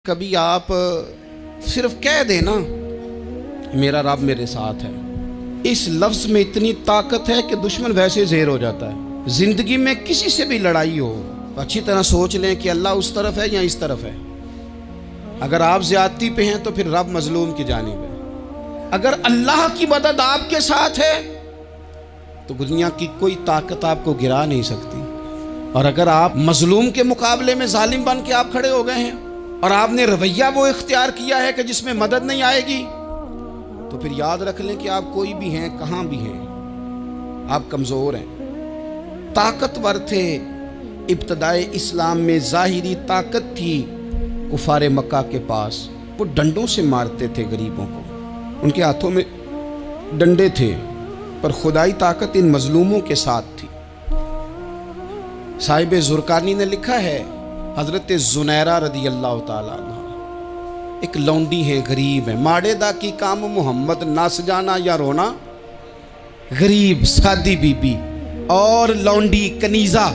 कभी आप सिर्फ कह देना मेरा रब मेरे साथ है, इस लफ्ज़ में इतनी ताकत है कि दुश्मन वैसे ज़ेर हो जाता है। ज़िंदगी में किसी से भी लड़ाई हो तो अच्छी तरह सोच लें कि अल्लाह उस तरफ है या इस तरफ है। अगर आप ज़्यादती पे हैं तो फिर रब मज़लूम की जानिब है। अगर अल्लाह की मदद आपके साथ है तो दुनिया की कोई ताकत आपको गिरा नहीं सकती। और अगर आप मज़लूम के मुकाबले में जालिम बन के आप खड़े हो गए हैं और आपने रवैया वो इख्तियार किया है कि जिसमें मदद नहीं आएगी, तो फिर याद रख लें कि आप कोई भी हैं, कहाँ भी हैं, आप कमज़ोर हैं। ताकतवर थे इब्तदाए इस्लाम में, ज़ाहिरी ताकत थी कुफारे मक्का के पास। वो डंडों से मारते थे गरीबों को, उनके हाथों में डंडे थे, पर खुदाई ताकत इन मजलूमों के साथ थी। साहिब ज़ुरकानी ने लिखा है, हज़रत ज़ुनैरा रदी अल्लाह ताला अन्हा एक लौंडी है, गरीब है। माड़े दा की काम मोहम्मद नस जाना या रोना, गरीब सादी बीबी और लौंडी कनीज़ा,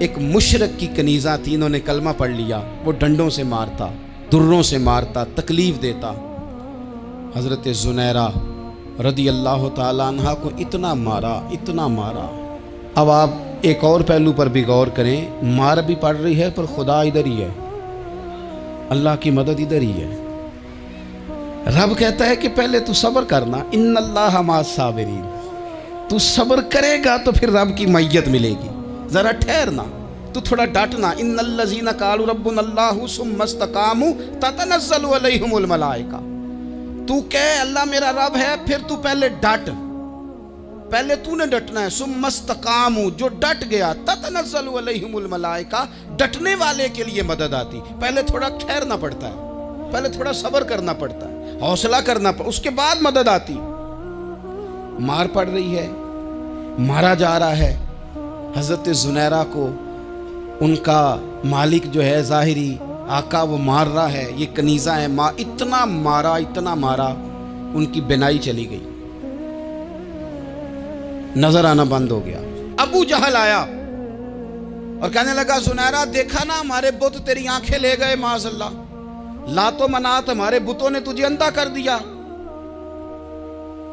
एक मुशरक की कनीज़ा थी। इन्होंने कलमा पढ़ लिया। वो डंडों से मारता, दुर्रों से मारता, तकलीफ़ देता। हज़रत ज़ुनैरा रदी अल्लाह ताला अन्हा को इतना मारा, इतना मारा। अब आप एक और पहलू पर भी गौर करें, मार भी पड़ रही है पर खुदा इधर ही है, अल्लाह की मदद इधर ही है। रब कहता है कि पहले तू सब्र करना, इन्नल्लाह माअस साबिरीन। तू सब्र करेगा तो फिर रब की मैयत मिलेगी। ज़रा ठहरना, तू थोड़ा डटना। इन्नल्लज़ीना क़ालू रब्बुनल्लाहु सुम्मा इस्तक़ामू ततनज़्ज़लु अलैहिमुल मलाइका। तू कह अल्लाह मेरा रब है, फिर तू पहले डट, पहले तूने डटना है। सुम्मा इस्तक़ामू, जो डट गया, ततनज़्ज़लु अलैहिमुल मलाइका, डटने वाले के लिए मदद आती। पहले थोड़ा ठहरना पड़ता है, पहले थोड़ा सब्र करना पड़ता है, हौसला करना पड़ता, उसके बाद मदद आती। मार पड़ रही है, मारा जा रहा है। हज़रत ज़ुनैरा को उनका मालिक जो है, ज़ाहिरी आका, वो मार रहा है। ये कनीज़ा है, माँ इतना मारा, इतना मारा, उनकी बिनाई चली गई, नजर आना बंद हो गया। अबू जहल आया और कहने लगा, ज़ुनैरा देखा ना, हमारे बुत तेरी आंखें ले गए, माज़अल्लाह, लातो मनात हमारे बुतों ने तुझे अंधा कर दिया।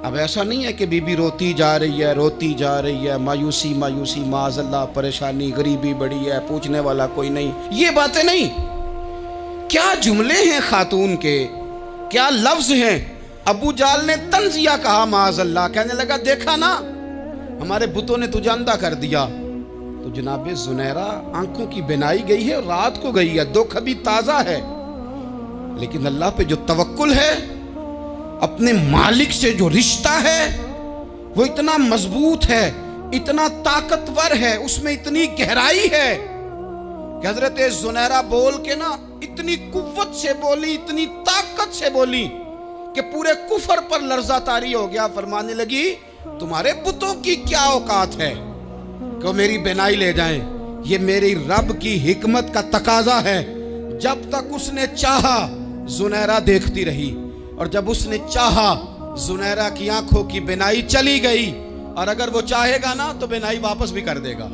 अब ऐसा नहीं है कि बीबी रोती जा रही है, रोती जा रही है, मायूसी मायूसी, माज़अल्लाह, परेशानी, गरीबी बड़ी है, पूछने वाला कोई नहीं, ये बातें नहीं। क्या जुमले हैं खातून के, क्या लफ्ज हैं। अबू जाल ने तंजिया कहा, माज़अल्लाह, कहने लगा देखा ना, हमारे बुतों ने तुझे अंधा कर दिया। तो जनाब ज़ुनैरा आंखों की बिनाई गई है, रात को गई है, दुख अभी ताज़ा है, लेकिन अल्लाह पे जो तवक्कुल है, अपने मालिक से जो रिश्ता है, वो इतना मजबूत है, इतना ताकतवर है, उसमें इतनी गहराई है कि हज़रत ज़ुनैरा बोल के ना इतनी कुव्वत से बोली, इतनी ताकत से बोली कि पूरे कुफर पर लर्जा तारी हो गया। फरमाने लगी, तुम्हारे बुतों की क्या औकात है कि मेरी बिनाई ले जाएं। ये मेरी रब की हिकमत का तकाजा है। जब तक उसने चाहा ज़ुनैरा देखती रही, और जब उसने चाहा ज़ुनैरा की आंखों की बिनाई चली गई। और अगर वो चाहेगा ना तो बिनाई वापस भी कर देगा।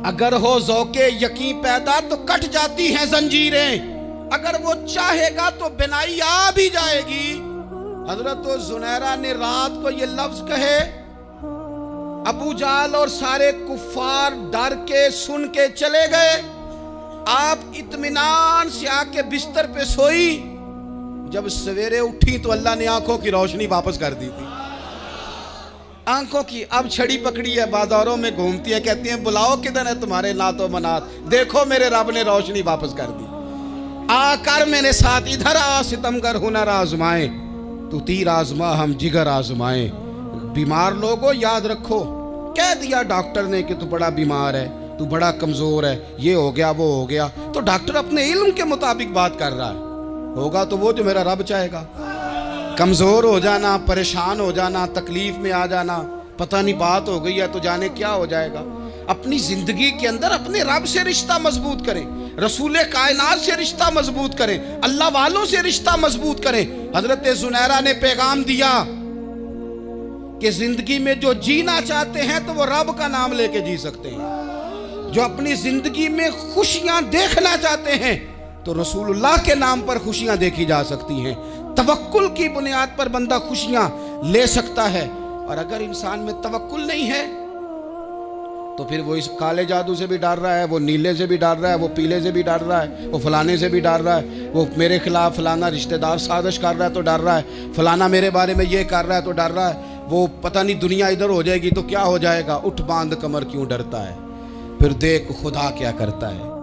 अगर हो ज़ौक़े यकीन पैदा तो कट जाती हैं जंजीरें, अगर वो चाहेगा तो बिनाई आ भी जाएगी। हज़रत ज़ुनैरा ने रात को ये लफ्ज़ कहे, अबू जाल और सारे कुफ़ार डर के सुन के चले गए। आप इत्मीनान से आके बिस्तर पे सोई। जब सवेरे उठी तो अल्लाह ने आंखों की रोशनी वापस कर दी थी। आंखों की अब छड़ी पकड़ी है, बाजारों में घूमती है, कहती हैं बुलाओ किधर है तुम्हारे नातो मनात, देखो मेरे रब ने रोशनी वापस कर दी। आकर मेरे साथ इधर आ, सितमगर हुनर आजमाए, तू तीर आजमा हम जिगर आजमाए। बीमार लोगों याद रखो, कह दिया डॉक्टर ने कि तू बड़ा बीमार है, तू बड़ा कमज़ोर है, ये हो गया वो हो गया, तो डॉक्टर अपने इल्म के मुताबिक बात कर रहा है। होगा तो वो जो मेरा रब चाहेगा। कमज़ोर हो जाना, परेशान हो जाना, तकलीफ़ में आ जाना, पता नहीं बात हो गई है तो जाने क्या हो जाएगा। अपनी ज़िंदगी के अंदर अपने रब से रिश्ता मजबूत करें, रसूल कायनात से रिश्ता मजबूत करें, अल्लाह वालों से रिश्ता मजबूत करें। हज़रत ज़ुनैरा ने पैगाम दिया कि ज़िंदगी में जो जीना चाहते हैं तो वो रब का नाम लेके जी सकते हैं। जो अपनी जिंदगी में खुशियां देखना चाहते हैं तो रसूलुल्लाह के नाम पर खुशियां देखी जा सकती हैं। तवक्कुल की बुनियाद पर बंदा खुशियां ले सकता है। और अगर इंसान में तवक्कुल नहीं है तो फिर वो इस काले जादू से भी डर रहा है, वो नीले से भी डर रहा है, वो पीले से भी डर रहा है, वो फलाने से भी डर रहा है, वो मेरे खिलाफ फलाना रिश्तेदार साजिश कर रहा है तो डर रहा है, फलाना मेरे बारे में ये कर रहा है तो डर रहा है, वो पता नहीं दुनिया इधर हो जाएगी तो क्या हो जाएगा। उठ बांध कमर क्यों डरता है, फिर देख खुदा क्या करता है।